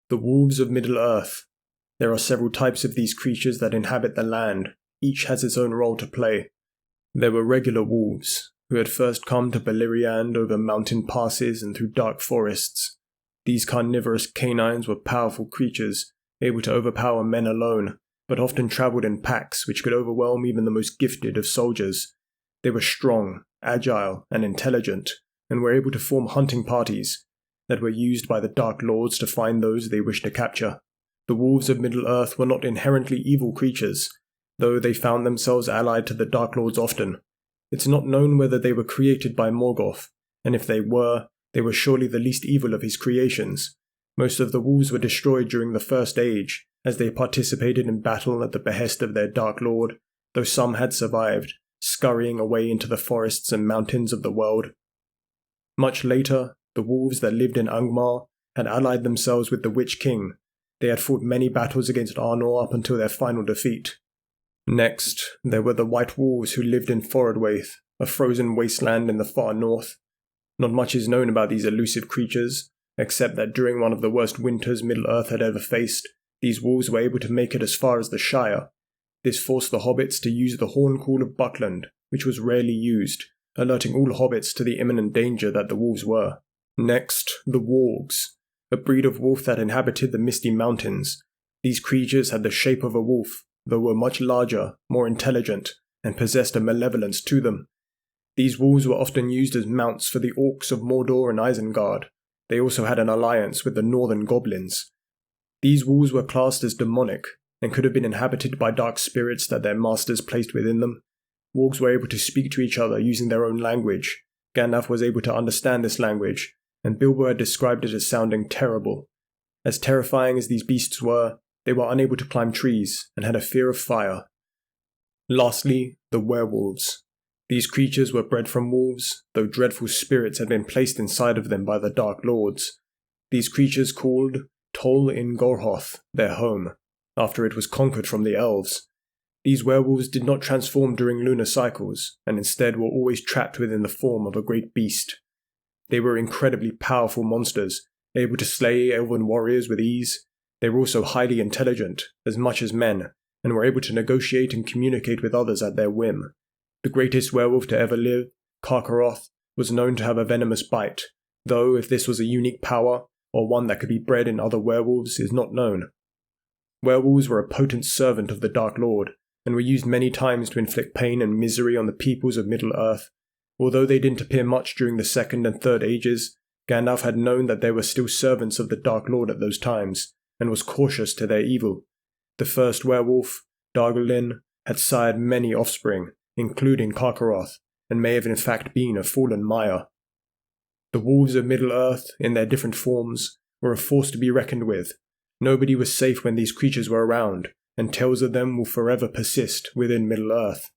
The wolves of Middle-earth. There are several types of these creatures that inhabit the land. Each has its own role to play. There were regular wolves, who had first come to Beleriand over mountain passes and through dark forests. These carnivorous canines were powerful creatures, able to overpower men alone, but often travelled in packs which could overwhelm even the most gifted of soldiers. They were strong, agile, and intelligent, and were able to form hunting parties that were used by the Dark Lords to find those they wished to capture. The wolves of Middle-earth were not inherently evil creatures, though they found themselves allied to the Dark Lords often. It's not known whether they were created by Morgoth, and if they were surely the least evil of his creations. Most of the wolves were destroyed during the First Age, as they participated in battle at the behest of their Dark Lord, though some had survived, scurrying away into the forests and mountains of the world. Much later, the wolves that lived in Angmar had allied themselves with the Witch King. They had fought many battles against Arnor up until their final defeat. Next, there were the White Wolves who lived in Forodwaith, a frozen wasteland in the far north. Not much is known about these elusive creatures, except that during one of the worst winters Middle-earth had ever faced, these wolves were able to make it as far as the Shire. This forced the hobbits to use the Horn Call of Buckland, which was rarely used, alerting all hobbits to the imminent danger that the wolves were. Next, the Wargs, a breed of wolf that inhabited the Misty Mountains. These creatures had the shape of a wolf, though were much larger, more intelligent, and possessed a malevolence to them. These wolves were often used as mounts for the orcs of Mordor and Isengard. They also had an alliance with the northern goblins. These wolves were classed as demonic, and could have been inhabited by dark spirits that their masters placed within them. Wargs were able to speak to each other using their own language. Gandalf was able to understand this language, and Bilbo had described it as sounding terrible. As terrifying as these beasts were, they were unable to climb trees, and had a fear of fire. Lastly, the werewolves. These creatures were bred from wolves, though dreadful spirits had been placed inside of them by the Dark Lords. These creatures called Tol in Gorhoth their home, after it was conquered from the elves. These werewolves did not transform during lunar cycles, and instead were always trapped within the form of a great beast. They were incredibly powerful monsters, able to slay elven warriors with ease. They were also highly intelligent, as much as men, and were able to negotiate and communicate with others at their whim. The greatest werewolf to ever live, Karkaroth, was known to have a venomous bite, though if this was a unique power, or one that could be bred in other werewolves, is not known. Werewolves were a potent servant of the Dark Lord, and were used many times to inflict pain and misery on the peoples of Middle-earth. Although they didn't appear much during the Second and Third Ages, Gandalf had known that they were still servants of the Dark Lord at those times, and was cautious to their evil. The first werewolf, Dargolin, had sired many offspring, including Karkaroth, and may have in fact been a fallen Maiar. The wolves of Middle-earth, in their different forms, were a force to be reckoned with. Nobody was safe when these creatures were around, and tales of them will forever persist within Middle-earth.